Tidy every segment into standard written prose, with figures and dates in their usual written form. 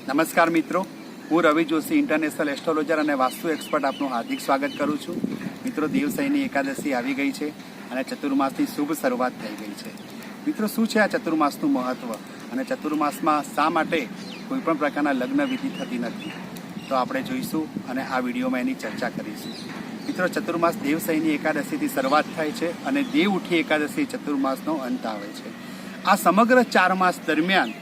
નમસ્કાર મિત્રો, હું રવિ જોશી, ઇન્ટરનેશનલ એસ્ટ્રોલોજર અને વાસ્તુ એક્સપર્ટ આપનું હાર્દિક સ્વાગત કરું છું. મિત્રો, દેવસઈની એકાદશી આવી ગઈ છે અને ચતુર્માસની શુભ શરૂઆત થઈ ગઈ છે. મિત્રો, શું છે આ ચતુર્માસનું મહત્વ અને ચતુર્માસમાં શા માટે કોઈપણ પ્રકારના લગ્ન વિધિ થતી નથી, તો આપણે જોઈશું અને આ વિડીયોમાં એની ચર્ચા કરીશું. મિત્રો, ચતુર્માસ દેવસઈની એકાદશીથી શરૂઆત થાય છે અને દેવ ઉઠી એકાદશી ચતુર્માસનો અંત આવે છે. આ સમગ્ર 4 માસ દરમિયાન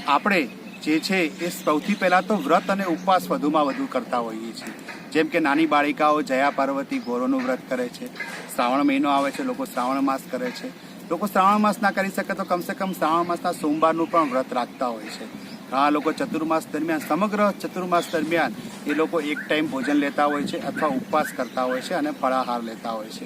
આપણે જે છે એ સૌથી પહેલાં તો વ્રત અને ઉપવાસ વધુમાં વધુ કરતા હોઈએ છીએ. જેમ કે નાની બાળિકાઓ જયા પાર્વતી ગોરોનું વ્રત કરે છે. શ્રાવણ મહિનો આવે છે, લોકો શ્રાવણ માસ કરે છે. લોકો શ્રાવણ માસ ના કરી શકે તો કમસે કમ શ્રાવણ માસના સોમવારનું પણ વ્રત રાખતા હોય છે. ઘણા લોકો ચતુર્માસ દરમિયાન, સમગ્ર ચતુર્માસ દરમિયાન એ લોકો એક ટાઈમ ભોજન લેતા હોય છે અથવા ઉપવાસ કરતા હોય છે અને ફળાહાર લેતા હોય છે.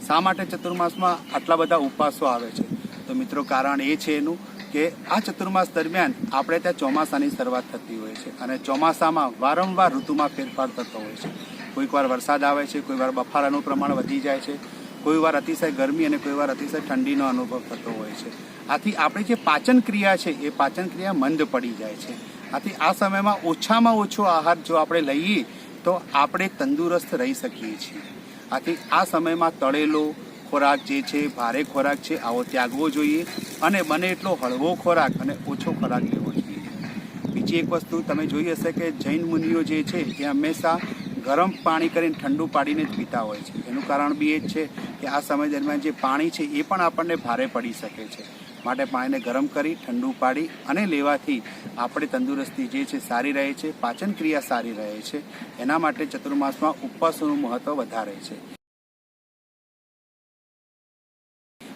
શા માટે ચતુર્માસમાં આટલા બધા ઉપવાસો આવે છે? તો મિત્રો, કારણ એ છે એનું કે આ ચતુર્માસ દરમિયાન આપણે ત્યાં ચોમાસાની શરૂઆત થતી હોય છે અને ચોમાસામાં વારંવાર ઋતુમાં ફેરફાર થતો હોય છે. કોઈક વાર વરસાદ આવે છે, કોઈ વાર બફારાનું પ્રમાણ વધી જાય છે, કોઈ વાર અતિશય ગરમી અને કોઈ વાર અતિશય ઠંડીનો અનુભવ થતો હોય છે. આથી આપણી જે પાચન ક્રિયા છે એ પાચન ક્રિયા મંદ પડી જાય છે. આથી આ સમયમાં ઓછામાં ઓછો આહાર જો આપણે લઈએ તો આપણે તંદુરસ્ત રહી શકીએ છીએ. આથી આ સમયમાં તળેલો ખોરાક જે છે, ભારે ખોરાક છે, આવો ત્યાગવો જોઈએ અને બને એટલો હળવો ખોરાક અને ઓછો ખોરાક લેવો જોઈએ. બીજી એક વસ્તુ તમે જોઈ હશે કે જૈન મુનિઓ જે છે એ હંમેશા ગરમ પાણી કરીને ઠંડુ પાડીને જ પીતા હોય છે. એનું કારણ બી એ જ છે કે આ સમય દરમિયાન જે પાણી છે એ પણ આપણને ભારે પડી શકે છે. માટે પાણીને ગરમ કરી ઠંડુ પાડી અને લેવાથી આપણે તંદુરસ્તી જે છે સારી રહે છે, પાચન ક્રિયા સારી રહે છે. એના માટે ચતુર્માસમાં ઉપવાસોનું મહત્વ વધારે છે.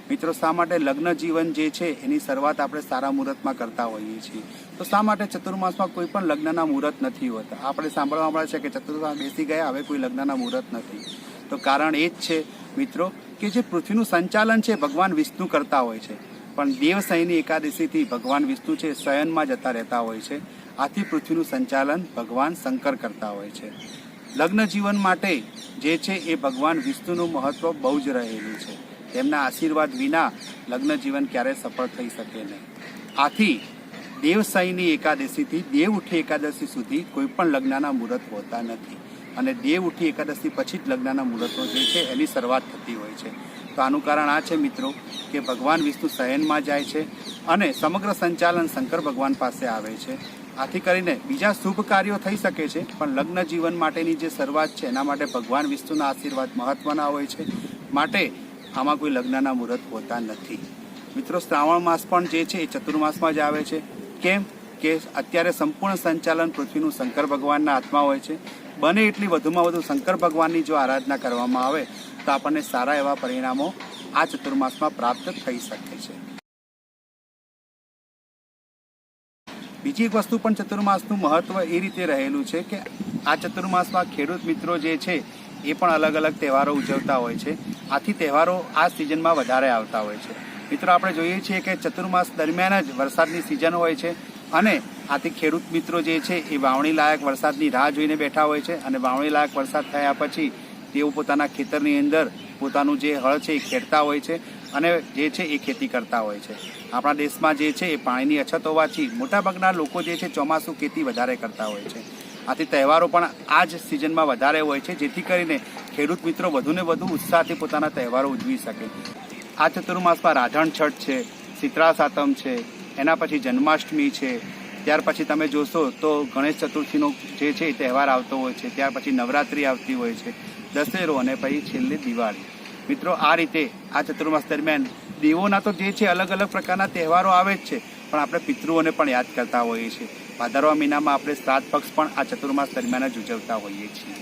મિત્રો, શા માટે લગ્ન જીવન જે છે એની શરૂઆત આપણે સારા મુહૂર્તમાં કરતા હોઈએ છીએ? તો શા માટે ચતુર્માસમાં કોઈ પણ લગ્નના મુહૂર્ત નથી હોતા? આપણે સાંભળવા મળે છે કે ચતુર્માસ બેસી ગયા, હવે કોઈ લગ્નના મુહૂર્ત નથી. તો કારણ એ જ છે મિત્રો કે જે પૃથ્વીનું સંચાલન છે ભગવાન વિષ્ણુ કરતા હોય છે, પણ દેવસઈની એકાદશીથી ભગવાન વિષ્ણુ છે શયનમાં જતા રહેતા હોય છે. આથી પૃથ્વીનું સંચાલન ભગવાન શંકર કરતા હોય છે. લગ્ન જીવન માટે જે છે એ ભગવાન વિષ્ણુનું મહત્વ બહુ જ રહેલું છે. તેમના આશીર્વાદ વિના લગ્ન જીવન ક્યારેય સફળ થઈ શકે નહીં. આથી દેવસઈની એકાદશીથી દેવ ઉઠી એકાદશી સુધી કોઈ પણ લગ્નના મુહૂર્ત હોતા નથી અને દેવ ઉઠી એકાદશી પછી જ લગ્નના મુહૂર્તો જે છે એની શરૂઆત થતી હોય છે. તો આનું કારણ આ છે મિત્રો કે ભગવાન વિષ્ણુ શયનમાં જાય છે અને સમગ્ર સંચાલન શંકર ભગવાન પાસે આવે છે. આથી કરીને બીજા શુભ કાર્યો થઈ શકે છે, પણ લગ્ન જીવન માટેની જે શરૂઆત છે એના માટે ભગવાન વિષ્ણુના આશીર્વાદ મહત્વના હોય છે. માટે આમાં કોઈ લગ્નના મુહૂર્ત હોતા નથી. મિત્રો, શ્રાવણ માસ પણ જે છે એ ચતુર્માસમાં જ આવે છે. કેમ કે અત્યારે સંપૂર્ણ સંચાલન પૃથ્વીનું શંકર ભગવાનના હાથમાં હોય છે. બને એટલી વધુમાં વધુ શંકર ભગવાનની જો આરાધના કરવામાં આવે તો આપણને સારા એવા પરિણામો આ ચતુર્માસમાં પ્રાપ્ત થઈ શકે છે. બીજી એક વસ્તુ પણ ચતુર્માસનું મહત્વ એ રીતે રહેલું છે કે આ ચતુર્માસમાં ખેડૂત મિત્રો જે છે એ પણ અલગ અલગ તહેવારો ઉજવતા હોય છે. આથી તહેવારો આ સિઝનમાં વધારે આવતા હોય છે. મિત્રો, આપણે જોઈએ છીએ કે ચતુર્માસ દરમિયાન જ વરસાદની સિઝન હોય છે અને આથી ખેડૂત મિત્રો જે છે એ વાવણી લાયક વરસાદની રાહ જોઈને બેઠા હોય છે અને વાવણી લાયક વરસાદ થયા પછી તેઓ પોતાના ખેતરની અંદર પોતાનું જે હળ છે એ ખેડતા હોય છે અને જે છે એ ખેતી કરતા હોય છે. આપણા દેશમાં જે છે એ પાણીની અછત હોવાથી મોટાભાગના લોકો જે છે ચોમાસું ખેતી વધારે કરતા હોય છે. આથી તહેવારો પણ આ જ સિઝનમાં વધારે હોય છે, જેથી કરીને ખેડૂત મિત્રો વધુને વધુ ઉત્સાહથી પોતાના તહેવારો ઉજવી શકે. આ ચતુર્માસમાં રાધણ છઠ છે, શીતળા સાતમ છે, એના પછી જન્માષ્ટમી છે, ત્યાર પછી તમે જોશો તો ગણેશ ચતુર્થીનો જે છે એ તહેવાર આવતો હોય છે, ત્યાર પછી નવરાત્રિ આવતી હોય છે, દશેરો અને પછી છેલ્લે દિવાળી. મિત્રો, આ રીતે આ ચતુર્માસ દરમિયાન દેવોના તો જે છે અલગ અલગ પ્રકારના તહેવારો આવે જ છે, પણ આપણે પિતૃઓને પણ યાદ કરતા હોઈએ છીએ. ભાદરવા મહિનામાં આપણે શ્રાદ્ધ પક્ષ પણ આ ચતુર્માસ દરમિયાન જ ઉજવતા હોઈએ છીએ.